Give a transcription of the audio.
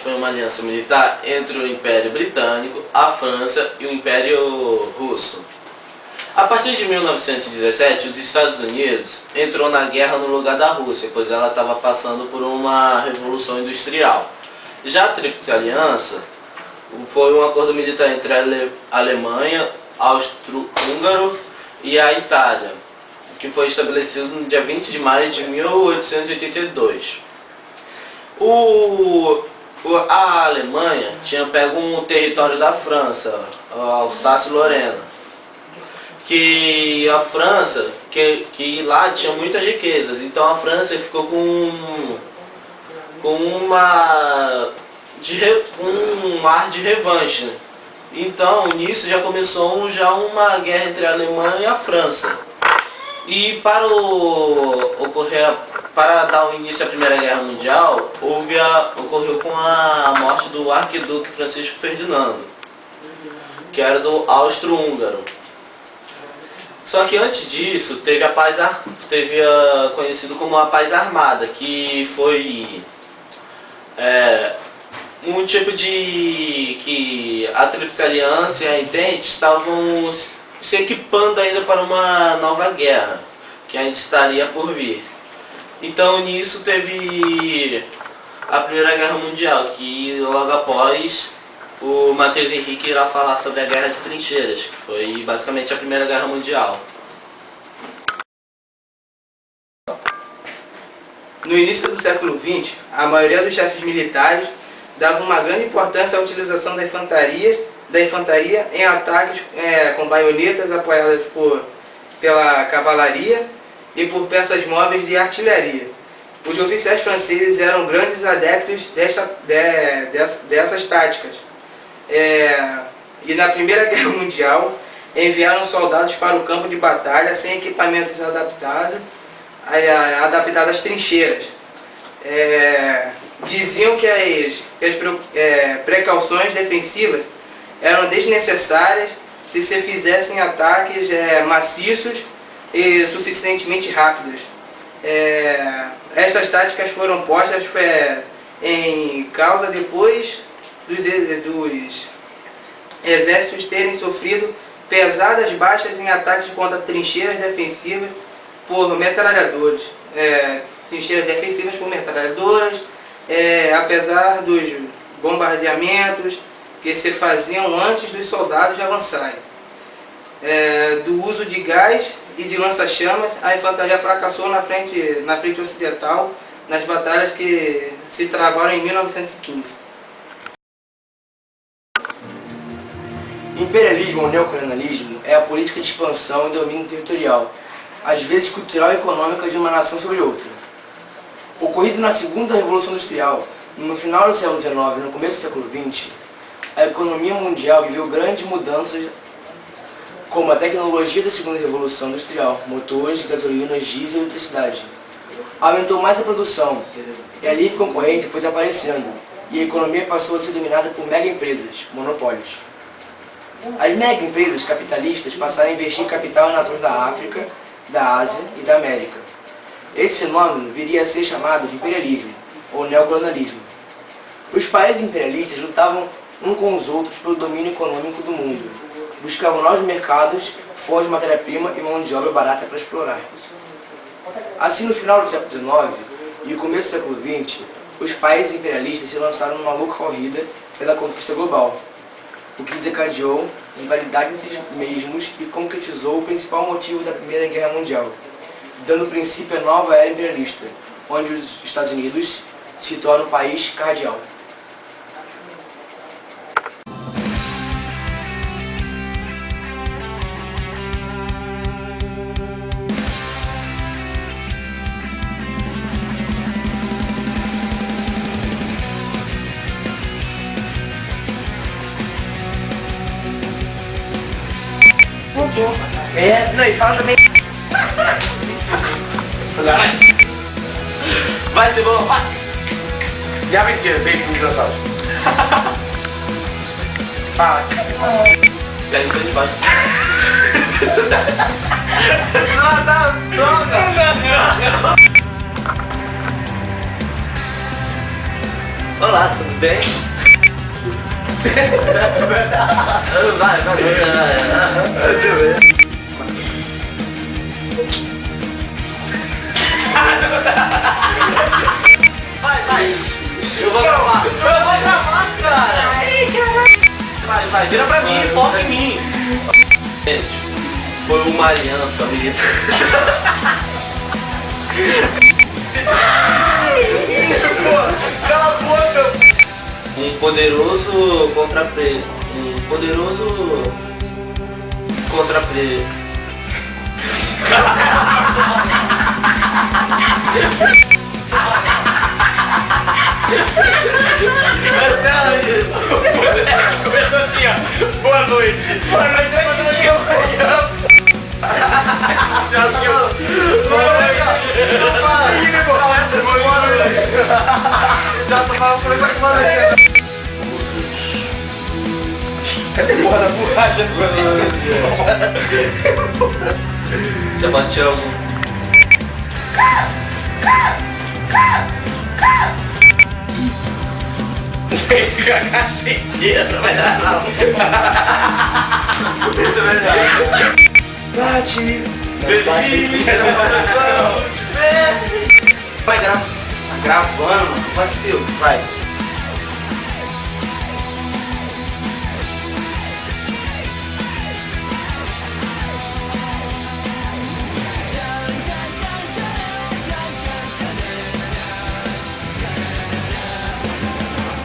foi uma aliança militar entre o Império Britânico, a França e o Império Russo. A partir de 1917, os Estados Unidos entrou na guerra no lugar da Rússia, pois ela estava passando por uma revolução industrial. Já a Tríplice Aliança foi um acordo militar entre a Alemanha, Áustria-Húngaro e a Itália, que foi estabelecido no dia 20 de maio de 1882. A Alemanha tinha pego um território da França, a Alsácia-Lorena, que a França, que lá tinha muitas riquezas, então a França ficou com um ar de revanche, né? Então nisso já começou uma guerra entre a Alemanha e a França. E para dar o início à Primeira Guerra Mundial, ocorreu com a morte do arquiduque Francisco Ferdinando, que era do Austro-Húngaro. Só que antes disso teve conhecido como a Paz Armada, que foi um tipo de que a Tríplice Aliança e a Entente estavam se equipando ainda para uma nova guerra, que ainda estaria por vir. Então nisso teve a Primeira Guerra Mundial, que logo após o Matheus Henrique irá falar sobre a Guerra de Trincheiras, que foi basicamente a Primeira Guerra Mundial. No início do século XX, a maioria dos chefes militares dava uma grande importância à utilização da infantaria em ataques com baionetas apoiadas pela cavalaria e por peças móveis de artilharia. Os oficiais franceses eram grandes adeptos dessas táticas. E na Primeira Guerra Mundial enviaram soldados para o campo de batalha sem equipamentos adaptados às trincheiras. Diziam que as precauções defensivas eram desnecessárias se fizessem ataques maciços e suficientemente rápidos. Essas táticas foram postas em causa depois dos exércitos terem sofrido pesadas baixas em ataques contra trincheiras defensivas por metralhadoras. Apesar dos bombardeamentos que se faziam antes dos soldados avançarem. Do uso de gás e de lança-chamas, a infantaria fracassou na frente ocidental nas batalhas que se travaram em 1915. Imperialismo ou neocolonialismo é a política de expansão e domínio territorial, às vezes cultural e econômica, de uma nação sobre outra. Ocorrido na segunda Revolução Industrial, no final do século XIX e no começo do século XX, a economia mundial viveu grandes mudanças, como a tecnologia da segunda Revolução Industrial, motores, gasolina, diesel e eletricidade. Aumentou mais a produção e a livre concorrência foi desaparecendo, e a economia passou a ser dominada por mega empresas, monopólios. As mega empresas capitalistas passaram a investir capital em nações da África, da Ásia e da América. Esse fenômeno viria a ser chamado de imperialismo, ou neocolonialismo. Os países imperialistas lutavam uns com os outros pelo domínio econômico do mundo. Buscavam novos mercados, fontes de matéria-prima e mão de obra barata para explorar. Assim, no final do século XIX e o começo do século XX, os países imperialistas se lançaram numa louca corrida pela conquista global, o que desencadeou rivalidade entre os mesmos e concretizou o principal motivo da Primeira Guerra Mundial, dando princípio à nova era imperialista, onde os Estados Unidos se tornam um país cardeal. Não, e fala também. Vai ser bom! Já mentira, feito com dinossauros. Fala. Quero isso aí de baixo. Olá, tudo bem? Vai. Vai. Eu vou gravar, cara. Vai, vira pra mim, foca em mim. Gente, foi uma aliança militar. Cala a boca! Um poderoso contra-preso. Começou assim, ó. Boa noite. Boa noite, eu já tomava coisa com boa noite. Cadê porra da borracha? Já pode tirar o zoom. Caixa inteira, não vai dar não. Bate. Vai gravando, mano. Vacilo. Vai.